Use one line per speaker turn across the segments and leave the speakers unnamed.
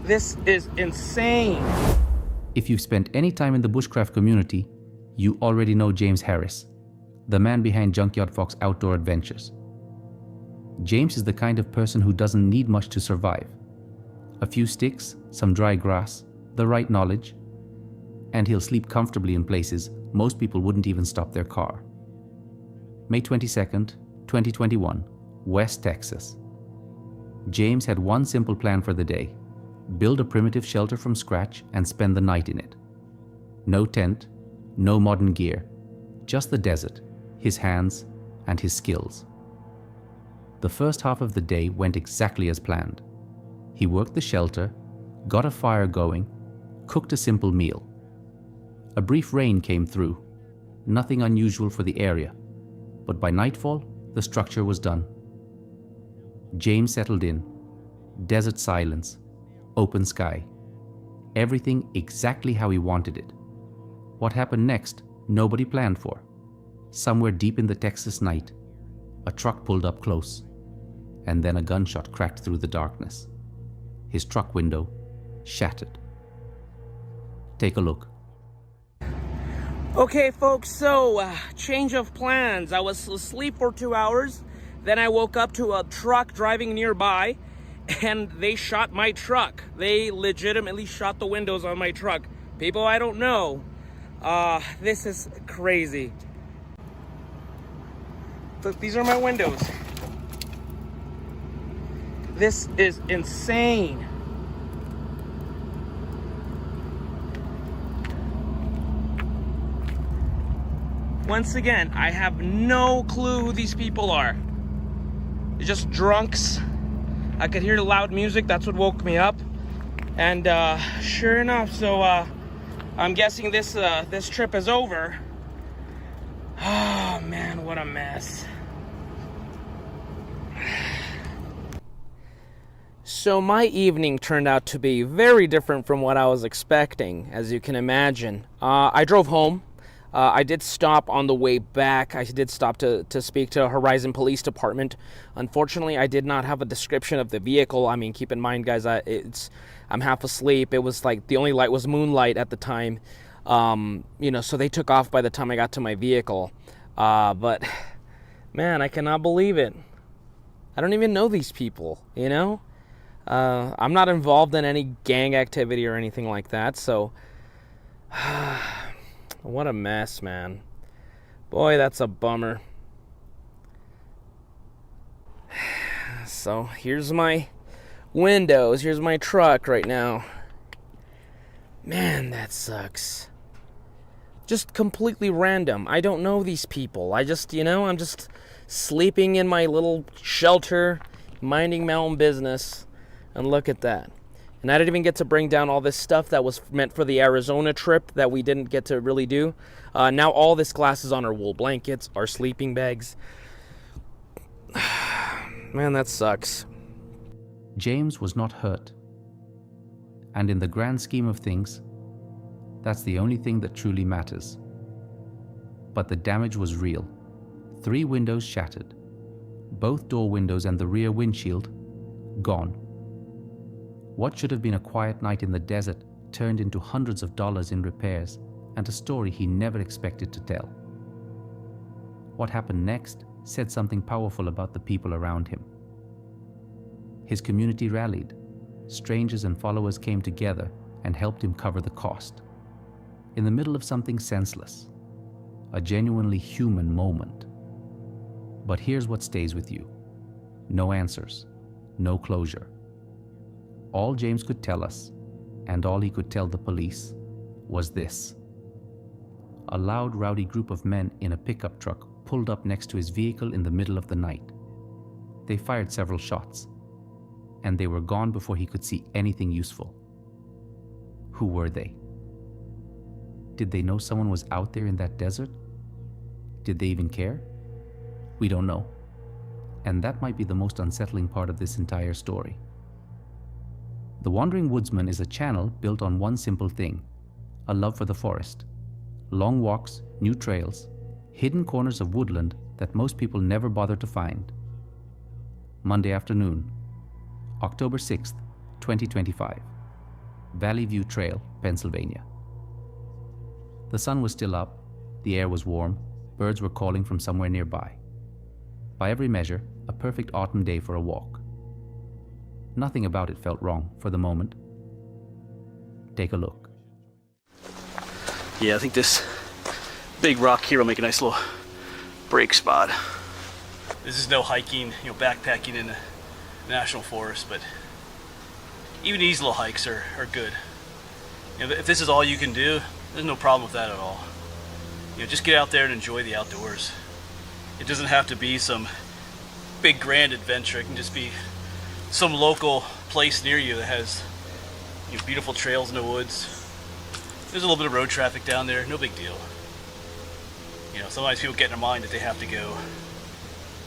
This is insane.
If you've spent any time in the bushcraft community, you already know James Harris, the man behind Junkyard Fox Outdoor Adventures. James is the kind of person who doesn't need much to survive. A few sticks, some dry grass, the right knowledge, and he'll sleep comfortably in places most people wouldn't even stop their car. May 22nd, 2021, West Texas. James had one simple plan for the day: build a primitive shelter from scratch and spend the night in it. No tent, no modern gear, just the desert, his hands, and his skills. The first half of the day went exactly as planned. He worked the shelter, got a fire going, cooked a simple meal. A brief rain came through, nothing unusual for the area, but by nightfall, the structure was done. James settled in. Desert silence, open sky. Everything exactly how he wanted it. What happened next, nobody planned for. Somewhere deep in the Texas night, a truck pulled up close, and then a gunshot cracked through the darkness. His truck window shattered. Take a look.
Okay, folks, so change of plans. I was asleep for 2 hours. Then I woke up to a truck driving nearby, and they shot my truck. They legitimately shot the windows on my truck. People I don't know. This is crazy. Look, these are my windows. This is insane. Once again, I have no clue who these people are. They're just drunks. I could hear the loud music. That's what woke me up. And sure enough, so I'm guessing this trip is over. Oh man, what a mess. So my evening turned out to be very different from what I was expecting, as you can imagine. I drove home. I did stop on the way back. I did stop to speak to Horizon Police Department. Unfortunately, I did not have a description of the vehicle. I mean, keep in mind, guys, I'm half asleep. It was like the only light was moonlight at the time. So they took off by the time I got to my vehicle. But man, I cannot believe it. I don't even know these people, you know? I'm not involved in any gang activity or anything like that, so what a mess, man. Boy, that's a bummer. So here's my windows. Here's my truck right now. Man, that sucks. Just completely random. I don't know these people. I'm just sleeping in my little shelter, minding my own business. And look at that. And I didn't even get to bring down all this stuff that was meant for the Arizona trip that we didn't get to really do. Now all this glass is on our wool blankets, our sleeping bags. Man, that sucks.
James was not hurt. And in the grand scheme of things, that's the only thing that truly matters. But the damage was real. 3 windows shattered. Both door windows and the rear windshield gone. What should have been a quiet night in the desert turned into hundreds of dollars in repairs and a story he never expected to tell. What happened next said something powerful about the people around him. His community rallied. Strangers and followers came together and helped him cover the cost. In the middle of something senseless, a genuinely human moment. But here's what stays with you. No answers, no closure. All James could tell us, and all he could tell the police, was this. A loud, rowdy group of men in a pickup truck pulled up next to his vehicle in the middle of the night. They fired several shots, and they were gone before he could see anything useful. Who were they? Did they know someone was out there in that desert? Did they even care? We don't know. And that might be the most unsettling part of this entire story. The Wandering Woodsman is a channel built on one simple thing: a love for the forest. Long walks, new trails, hidden corners of woodland that most people never bother to find. Monday afternoon, October 6th, 2025. Valley View Trail, Pennsylvania. The sun was still up, the air was warm, birds were calling from somewhere nearby. By every measure, a perfect autumn day for a walk. Nothing about it felt wrong for the moment. Take a look.
Yeah, I think this big rock here will make a nice little break spot. This is no hiking, backpacking in the national forest, but even these little hikes are good. If this is all you can do, there's no problem with that at all. Just get out there and enjoy the outdoors. It doesn't have to be some big grand adventure. It can just be some local place near you that has beautiful trails in the woods. There's a little bit of road traffic down there, no big deal. Sometimes people get in their mind that they have to go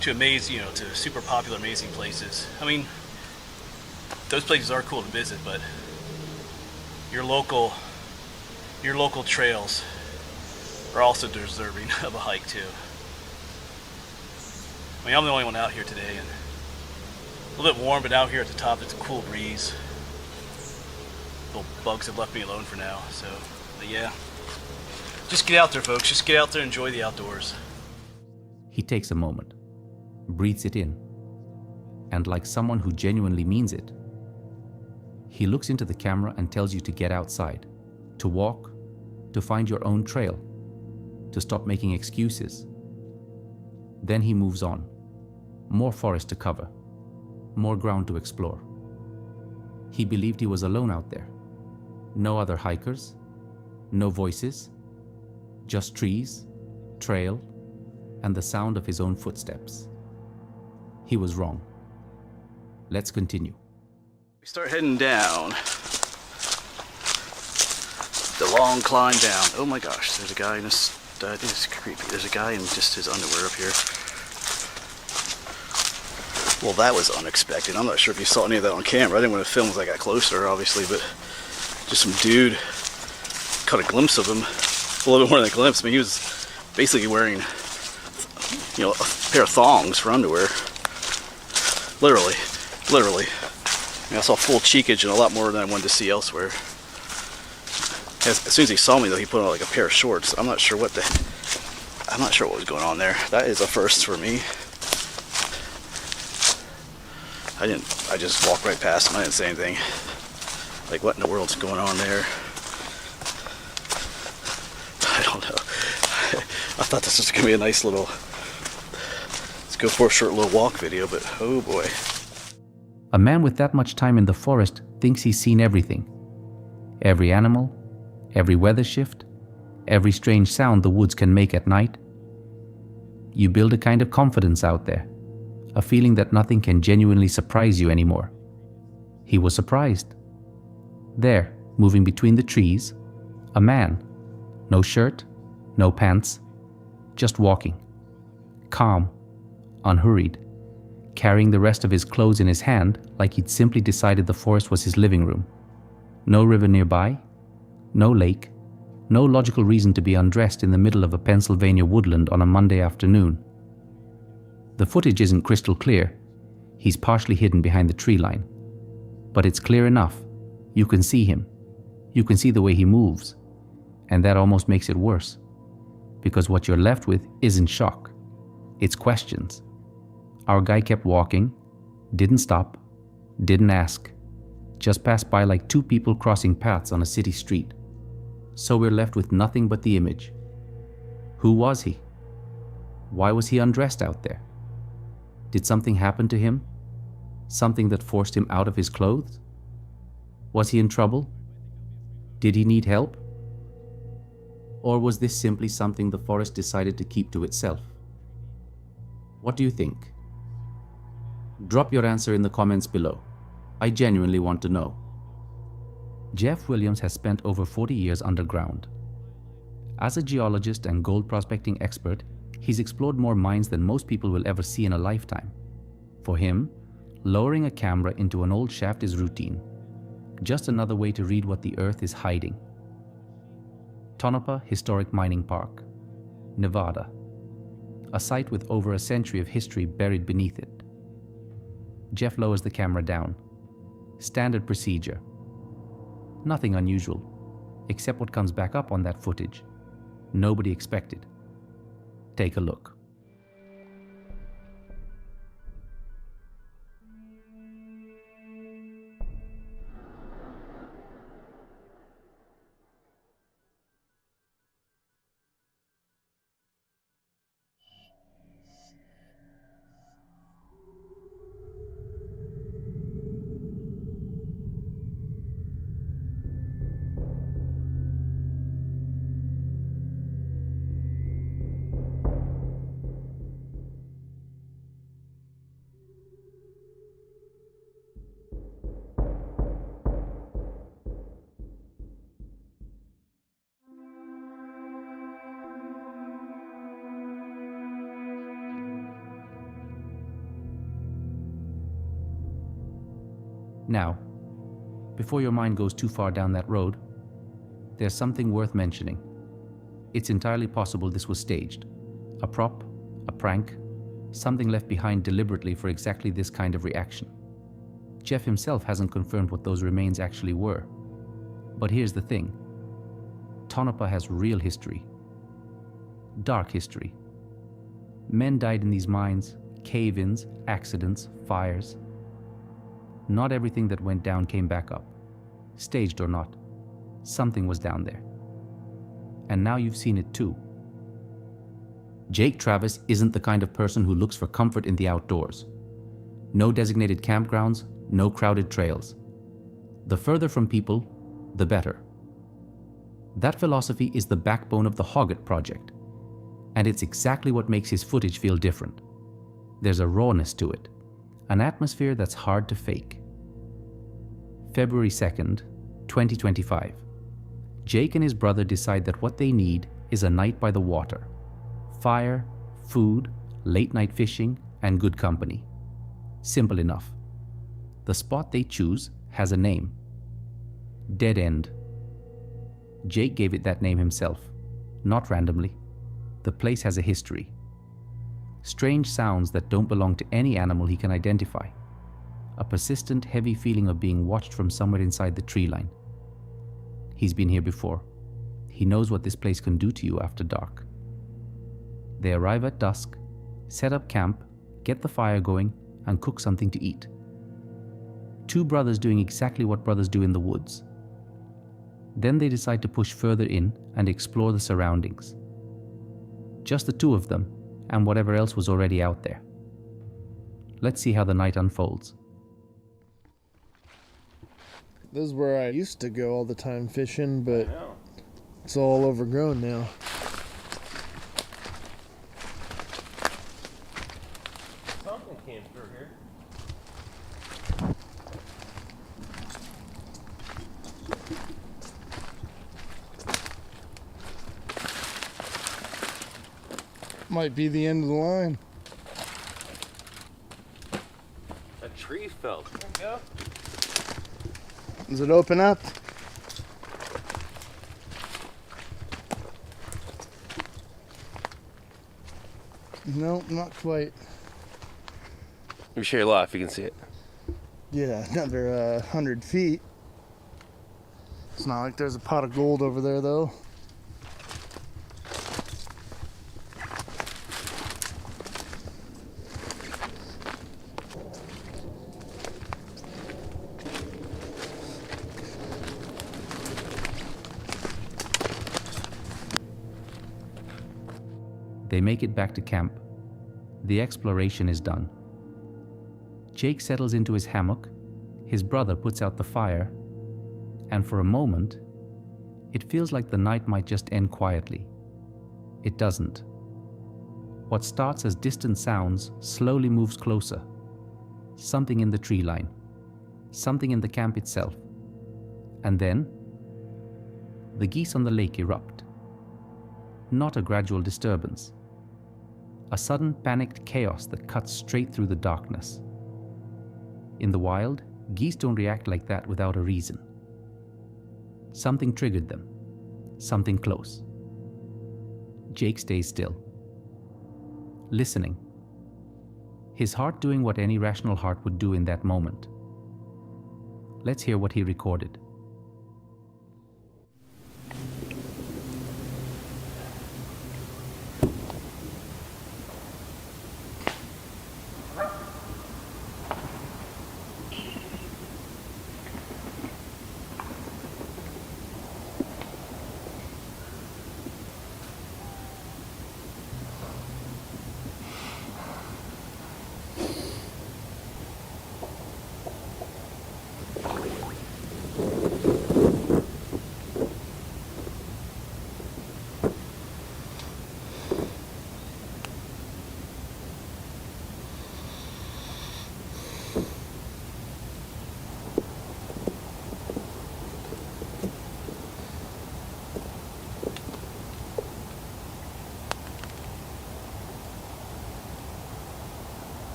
to to super popular, amazing places. I mean, those places are cool to visit, but your local trails are also deserving of a hike too. I mean, I'm the only one out here today, and a little bit warm, but out here at the top, it's a cool breeze. Little bugs have left me alone for now, but yeah. Just get out there, folks. Just get out there and enjoy the outdoors.
He takes a moment, breathes it in, and like someone who genuinely means it, he looks into the camera and tells you to get outside, to walk, to find your own trail, to stop making excuses. Then he moves on. More forest to cover, more ground to explore. He believed he was alone out there. No other hikers, no voices, just trees, trail, and the sound of his own footsteps. He was wrong. Let's continue.
We start heading down the long climb down. Oh my gosh, there's a guy in this. That is creepy. There's a guy in just his underwear up here. Well, that was unexpected. I'm not sure if you saw any of that on camera. I didn't want to film as I got closer, obviously, but just some dude, caught a glimpse of him. A little bit more than a glimpse. I mean, he was basically wearing, a pair of thongs for underwear. Literally. I mean, I saw full cheekage and a lot more than I wanted to see elsewhere. As soon as he saw me, though, he put on like a pair of shorts. I'm not sure what was going on there. That is a first for me. I just walked right past him. I didn't say anything. Like, what in the world's going on there? I don't know. I thought this was going to be a nice little, let's go for a short little walk video, but oh boy.
A man with that much time in the forest thinks he's seen everything. Every animal, every weather shift, every strange sound the woods can make at night. You build a kind of confidence out there, a feeling that nothing can genuinely surprise you anymore. He was surprised. There, moving between the trees, a man. No shirt, no pants, just walking. Calm, unhurried, carrying the rest of his clothes in his hand like he'd simply decided the forest was his living room. No river nearby, no lake, no logical reason to be undressed in the middle of a Pennsylvania woodland on a Monday afternoon. The footage isn't crystal clear. He's partially hidden behind the tree line. But it's clear enough. You can see him. You can see the way he moves. And that almost makes it worse. Because what you're left with isn't shock. It's questions. Our guy kept walking, didn't stop, didn't ask. Just passed by like two people crossing paths on a city street. So we're left with nothing but the image. Who was he? Why was he undressed out there? Did something happen to him? Something that forced him out of his clothes? Was he in trouble? Did he need help? Or was this simply something the forest decided to keep to itself? What do you think? Drop your answer in the comments below. I genuinely want to know. Jeff Williams has spent over 40 years underground. As a geologist and gold prospecting expert, he's explored more mines than most people will ever see in a lifetime. For him, lowering a camera into an old shaft is routine. Just another way to read what the earth is hiding. Tonopah Historic Mining Park, Nevada. A site with over a century of history buried beneath it. Jeff lowers the camera down. Standard procedure. Nothing unusual, except what comes back up on that footage. Nobody expected. Take a look. Now, before your mind goes too far down that road, there's something worth mentioning. It's entirely possible this was staged. A prop, a prank, something left behind deliberately for exactly this kind of reaction. Jeff himself hasn't confirmed what those remains actually were. But here's the thing. Tonopah has real history. Dark history. Men died in these mines, cave-ins, accidents, fires. Not everything that went down came back up. Staged or not, something was down there. And now you've seen it too. Jake Travis isn't the kind of person who looks for comfort in the outdoors. No designated campgrounds, no crowded trails. The further from people, the better. That philosophy is the backbone of the Hoggett Project, and it's exactly what makes his footage feel different. There's a rawness to it, an atmosphere that's hard to fake. February 2nd, 2025. Jake and his brother decide that what they need is a night by the water. Fire, food, late night fishing, and good company. Simple enough. The spot they choose has a name. Dead End. Jake gave it that name himself, not randomly. The place has a history. Strange sounds that don't belong to any animal he can identify. A persistent, heavy feeling of being watched from somewhere inside the tree line. He's been here before. He knows what this place can do to you after dark. They arrive at dusk, set up camp, get the fire going, and cook something to eat. Two brothers doing exactly what brothers do in the woods. Then they decide to push further in and explore the surroundings. Just the two of them, and whatever else was already out there. Let's see how the night unfolds.
This is where I used to go all the time fishing, but it's all overgrown now.
Something came through here.
Might be the end of the line.
A tree fell. There we go.
Does it open up? No, not quite.
Let me show you live if you can see it.
Yeah, another 100 feet. It's not like there's a pot of gold over there, though.
They make it back to camp. The exploration is done. Jake settles into his hammock, his brother puts out the fire, and for a moment, it feels like the night might just end quietly. It doesn't. What starts as distant sounds slowly moves closer. Something in the tree line, something in the camp itself. And then, the geese on the lake erupt. Not a gradual disturbance. A sudden panicked chaos that cuts straight through the darkness. In the wild, geese don't react like that without a reason. Something triggered them. Something close. Jake stays still. Listening. His heart doing what any rational heart would do in that moment. Let's hear what he recorded.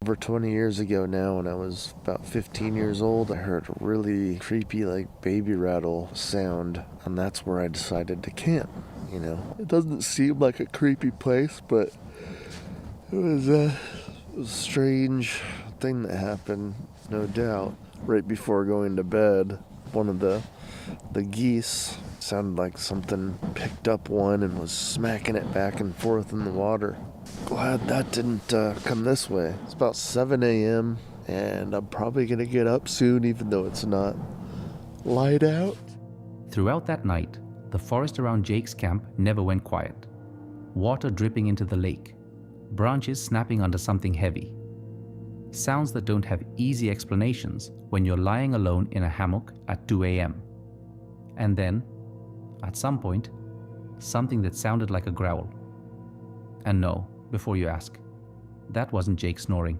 Over 20 years ago now, when I was about 15 years old, I heard a really creepy, like, baby rattle sound, and that's where I decided to camp, you know. It doesn't seem like a creepy place, but it was a strange thing that happened, no doubt. Right before going to bed, one of the geese sounded like something picked up one and was smacking it back and forth in the water. Glad that didn't come this way. It's about 7 a.m. and I'm probably gonna get up soon, even though it's not light out.
Throughout that night, the forest around Jake's camp never went quiet. Water dripping into the lake, branches snapping under something heavy. Sounds that don't have easy explanations when you're lying alone in a hammock at 2 a.m. And then, at some point, something that sounded like a growl. And no, before you ask, that wasn't Jake snoring.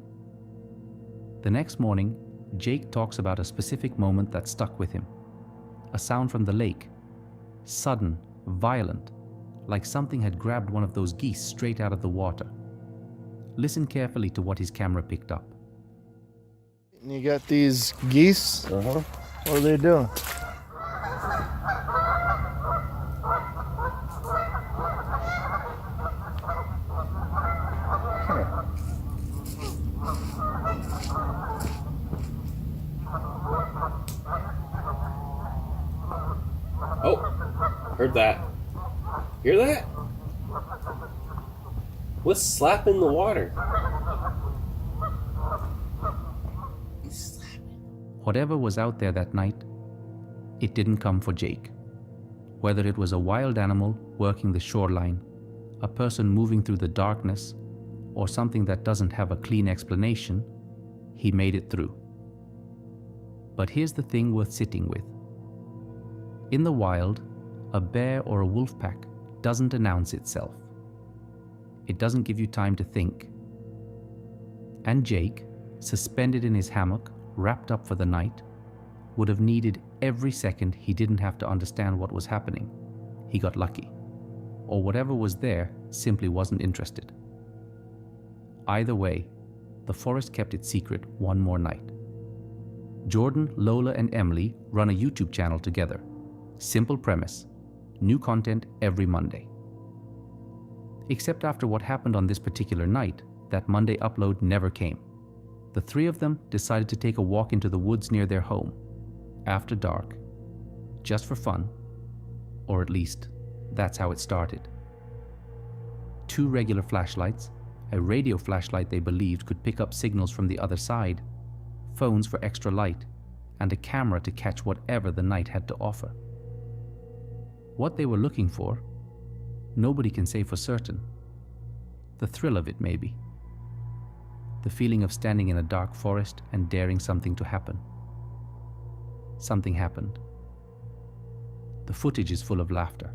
The next morning, Jake talks about a specific moment that stuck with him. A sound from the lake. Sudden, violent, like something had grabbed one of those geese straight out of the water. Listen carefully to what his camera picked up.
You got these geese? Uh-huh. What are they doing?
Oh, heard that. Hear that? What's slapping the water?
Whatever was out there that night, it didn't come for Jake. Whether it was a wild animal working the shoreline, a person moving through the darkness, or something that doesn't have a clean explanation, he made it through. But here's the thing worth sitting with. In the wild, a bear or a wolf pack doesn't announce itself. It doesn't give you time to think. And Jake, suspended in his hammock, wrapped up for the night, would have needed every second he didn't have to understand what was happening. He got lucky. Or whatever was there simply wasn't interested. Either way, the forest kept its secret one more night. Jordan, Lola, and Emily run a YouTube channel together. Simple premise. New content every Monday. Except after what happened on this particular night, that Monday upload never came. The three of them decided to take a walk into the woods near their home, after dark, just for fun, or at least, that's how it started. 2 regular flashlights, a radio flashlight they believed could pick up signals from the other side, phones for extra light, and a camera to catch whatever the night had to offer. What they were looking for, nobody can say for certain. The thrill of it, maybe. The feeling of standing in a dark forest and daring something to happen. Something happened. The footage is full of laughter.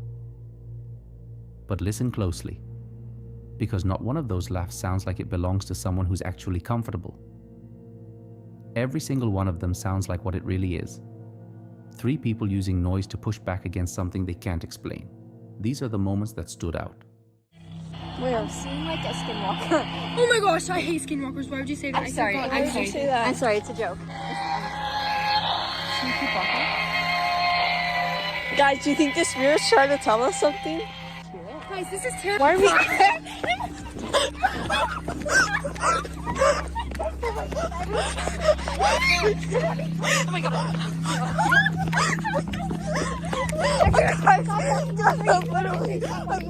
But listen closely, because not one of those laughs sounds like it belongs to someone who's actually comfortable. Every single one of them sounds like what it really is. 3 people using noise to push back against something they can't explain. These are the moments that stood out.
Wait, I'm seeing like a skinwalker.
Oh my gosh, I hate skinwalkers. Why would you say that?
I'm sorry.
Why would you say that?
I'm sorry, it's a joke.
Should we keep walking?
Guys, do you think this mirror's trying to tell us something?
Guys, this is terrible.
Why are we...
Oh my god.
I'm literally like,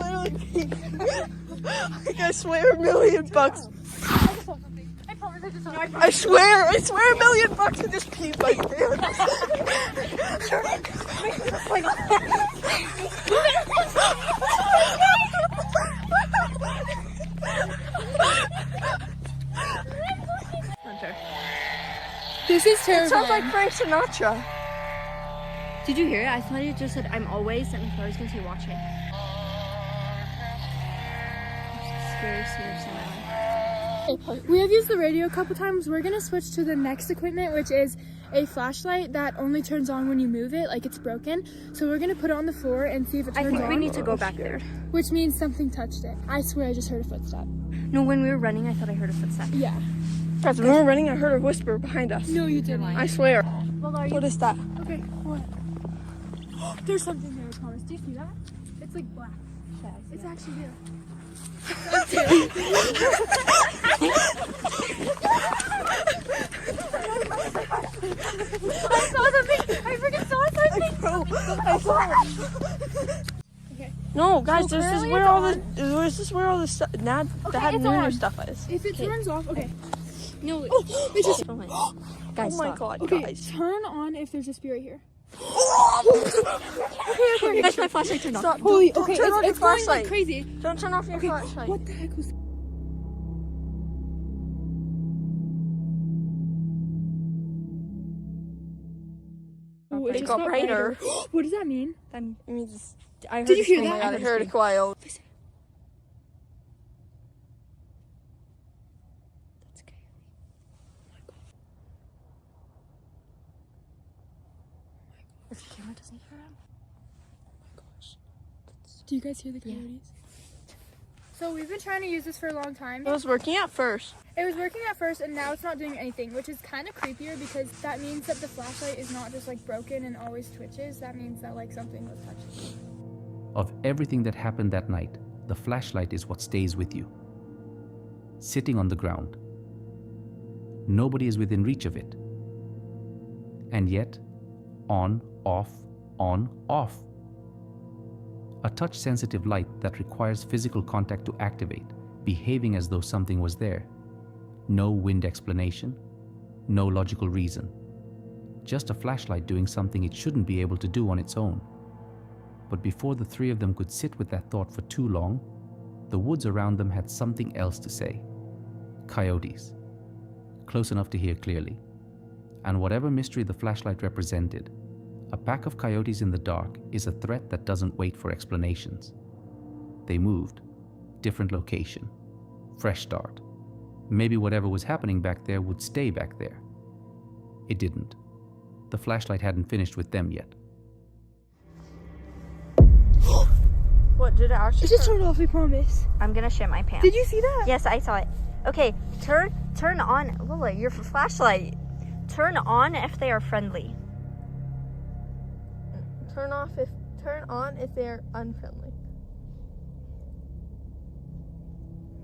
I swear $1 million.
I promise I just saw it.
I swear $1 million I just peed right there. Hunter.
This is terrible.
It sounds like Frank Sinatra.
Did you hear it? I thought it just said I'm always, and I thought I was gonna say watching. Scary sound. We have used the radio a couple times. We're gonna switch to the next equipment, which is a flashlight that only turns on when you move it, like it's broken. So we're gonna put it on the floor and see if it turns on.
I think we need to go back there.
Which means something touched it. I swear I just heard a footstep.
No, when we were running, I thought I heard a footstep.
Yeah.
Guys, when we were running, I heard a whisper behind us.
No, you didn't.
I swear.
Well, are you?
What is that?
Okay, what? There's something there, I promise. Do you see that? It's like black. It's actually there. I saw something. I freaking saw something.
I saw it.
Okay.
No, guys,
So
this is
currently
where
it's
all
on.
this is where all the stuff, Dad
it's
and
on.
Lunar stuff is.
If it turns off, okay.
No,
It just.
guys,
Oh my
stop.
god,
Okay,
guys.
turn on if there's a spirit here.
Okay, guys, my flashlight turned off.
Stop.
Holy,
Don't
okay,
turn on your
it's going like
flashlight.
crazy.
Don't turn off your
Okay,
flashlight.
what the heck was? Oh,
It got brighter.
What does that mean?
It means I heard
Did you hear
it.
that?
Oh my god, I heard it quite old.
If the camera doesn't hear him.
Do you guys hear the coyotes? So we've been trying to use this for a long time.
It was working at first.
It was working at first and now it's not doing anything, which is kind of creepier because that means that the flashlight is not just like broken and always twitches. That means that like something was touching it.
Of everything that happened that night, the flashlight is what stays with you. Sitting on the ground. Nobody is within reach of it. And yet, on, off, on, off. A touch-sensitive light that requires physical contact to activate, behaving as though something was there. No wind explanation, no logical reason. Just a flashlight doing something it shouldn't be able to do on its own. But before the three of them could sit with that thought for too long, the woods around them had something else to say. Coyotes. Close enough to hear clearly. And whatever mystery the flashlight represented, a pack of coyotes in the dark is a threat that doesn't wait for explanations. They moved. Different location. Fresh start. Maybe whatever was happening back there would stay back there. It didn't. The flashlight hadn't finished with them yet.
What did it actually?
It just turned off, I promise.
I'm gonna shit my pants.
Did you see that?
Yes, I saw it. Okay, turn on, Lola, your flashlight. Turn on if they are friendly.
Turn on if they're unfriendly.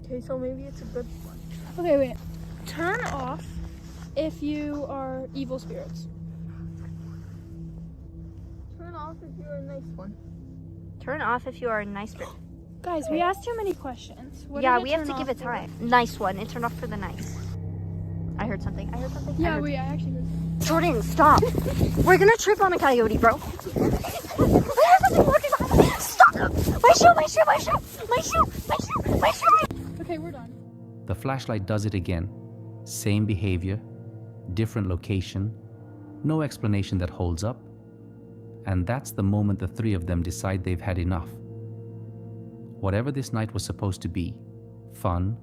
Okay, so maybe it's a good one.
Okay, wait. Turn off if you are evil spirits.
Turn off if you're a nice one.
Turn off if you are a nice person.
Guys, we asked too many questions. What
Yeah,
did
we have to
turn
give
off
it
for?
time. Nice one, and turn off for the nice. I heard something.
Yeah, wait, I actually heard.
Jordan, stop. We're gonna trip on a coyote, bro. I heard something walking behind me. Stop. My shoe.
Okay, we're done.
The flashlight does it again. Same behavior, different location, no explanation that holds up. And that's the moment the three of them decide they've had enough. Whatever this night was supposed to be, fun,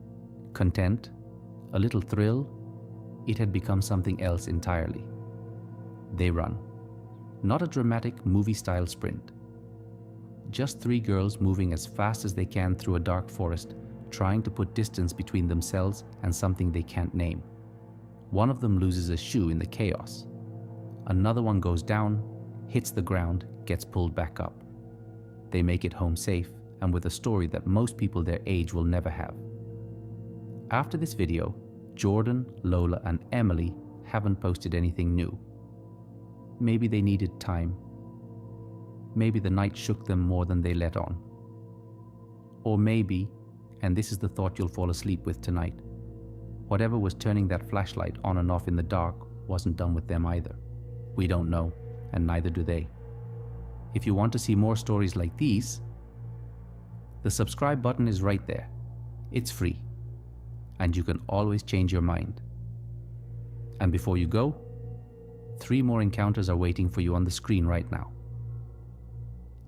content, a little thrill, it had become something else entirely. They run. Not a dramatic movie-style sprint. Just three girls moving as fast as they can through a dark forest, trying to put distance between themselves and something they can't name. One of them loses a shoe in the chaos. Another one goes down, hits the ground, gets pulled back up. They make it home safe and with a story that most people their age will never have. After this video, Jordan, Lola, and Emily haven't posted anything new. Maybe they needed time. Maybe the night shook them more than they let on. Or maybe, and this is the thought you'll fall asleep with tonight, whatever was turning that flashlight on and off in the dark wasn't done with them either. We don't know, and neither do they. If you want to see more stories like these, the subscribe button is right there. It's free. And you can always change your mind. And before you go, 3 more encounters are waiting for you on the screen right now.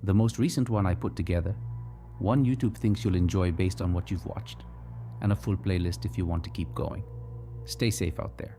The most recent one I put together, one YouTube thinks you'll enjoy based on what you've watched, and a full playlist if you want to keep going. Stay safe out there.